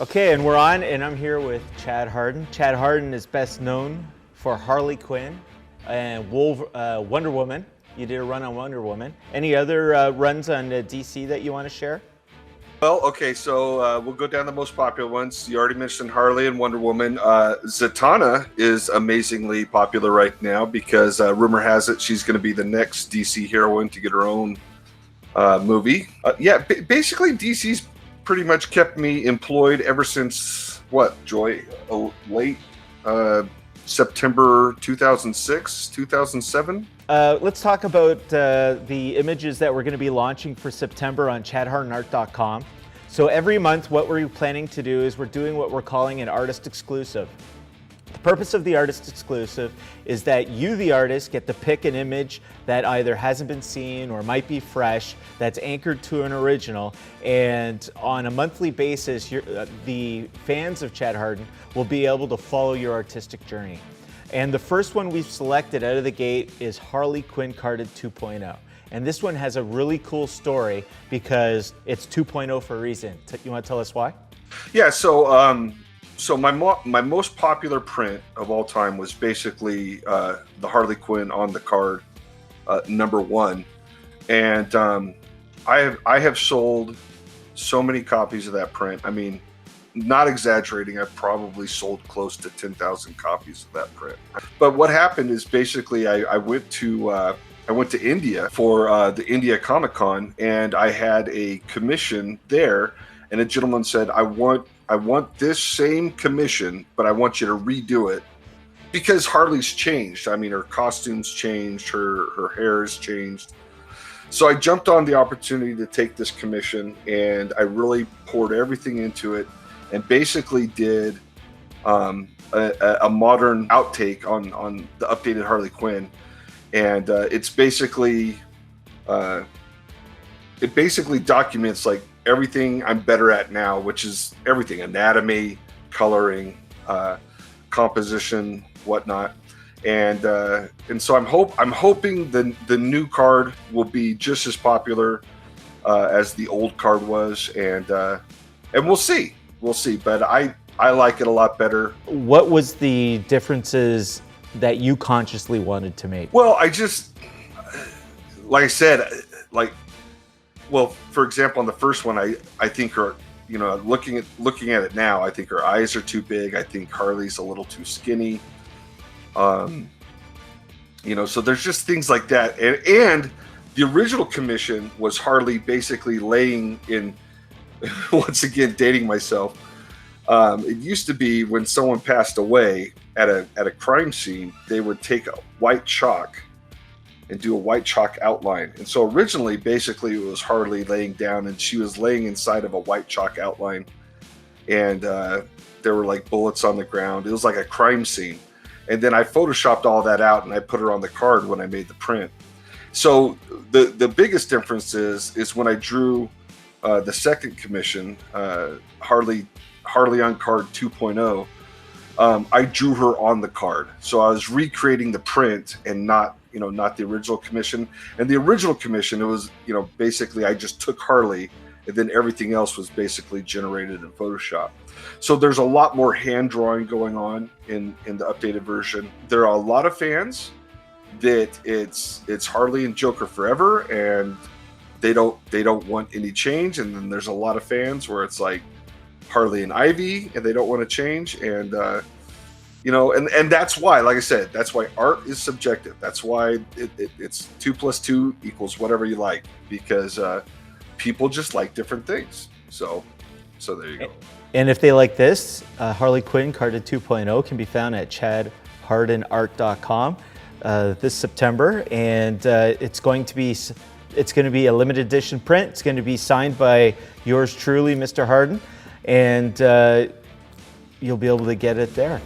Okay, and we're on, and I'm here with Chad Hardin. Chad Hardin is best known for Harley Quinn and Wonder Woman. You did a run on Wonder Woman. Any other runs on DC that you want to share? Well, okay, so we'll go down the most popular ones. You already mentioned Harley and Wonder Woman. Zatanna is amazingly popular right now because rumor has it she's going to be the next DC heroine to get her own movie. Basically DC's pretty much kept me employed ever since, late September 2006, 2007? Let's talk about the images that we're going to be launching for September on chadhardinart.com. So every month what we're planning to do is we're doing what we're calling an artist exclusive. The purpose of the artist exclusive is that you, the artist, get to pick an image that either hasn't been seen or might be fresh, that's anchored to an original, and on a monthly basis, the fans of Chad Hardin will be able to follow your artistic journey. And the first one we've selected out of the gate is Harley Quinn carded 2.0. And this one has a really cool story because it's 2.0 for a reason. You want to tell us why? Yeah, so my most popular print of all time was basically the Harley Quinn on the card, #1, and I have sold so many copies of that print. I mean, not exaggerating, I've probably sold close to 10,000 copies of that print. But what happened is basically I went to India for the India Comic Con, and I had a commission there, and a gentleman said, I want this same commission, but I want you to redo it because Harley's changed. I mean, her costumes changed, her hair has changed. So I jumped on the opportunity to take this commission, and I really poured everything into it and basically did a modern outtake on the updated Harley Quinn. And it basically documents like everything I'm better at now, which is everything: anatomy, coloring, composition, whatnot. And so I'm hoping the new card will be just as popular as the old card was, and we'll see. But I like it a lot better. What was the differences that you consciously wanted to make? Well, I just, like I said, for example, on the first one, I think her, looking at it now, I think her eyes are too big. I think Harley's a little too skinny. So there's just things like that. And the original commission was Harley basically laying in, once again, dating myself. It used to be when someone passed away at a crime scene, they would take a white chalk and do a white chalk outline. And so originally, basically, it was Harley laying down, and she was laying inside of a white chalk outline. And there were like bullets on the ground. It was like a crime scene. And then I photoshopped all that out, and I put her on the card when I made the print. So the biggest difference is when I drew the second commission, Harley on card 2.0, I drew her on the card. So I was recreating the print and not the original commission. And the original commission, it was, basically I just took Harley, and then everything else was basically generated in Photoshop. So there's a lot more hand drawing going on in the updated version. There are a lot of fans that it's Harley and Joker forever, and they don't want any change. And then there's a lot of fans where it's like Harley and Ivy, and they don't want to change. And and that's why, like I said, that's why art is subjective. That's why it's 2 + 2 = whatever you like, because people just like different things. So there you go. And if they like this, Harley Quinn carded 2.0 can be found at chadhardinart.com this September, and it's going to be a limited edition print. It's going to be signed by yours truly, Mr. Hardin, and you'll be able to get it there.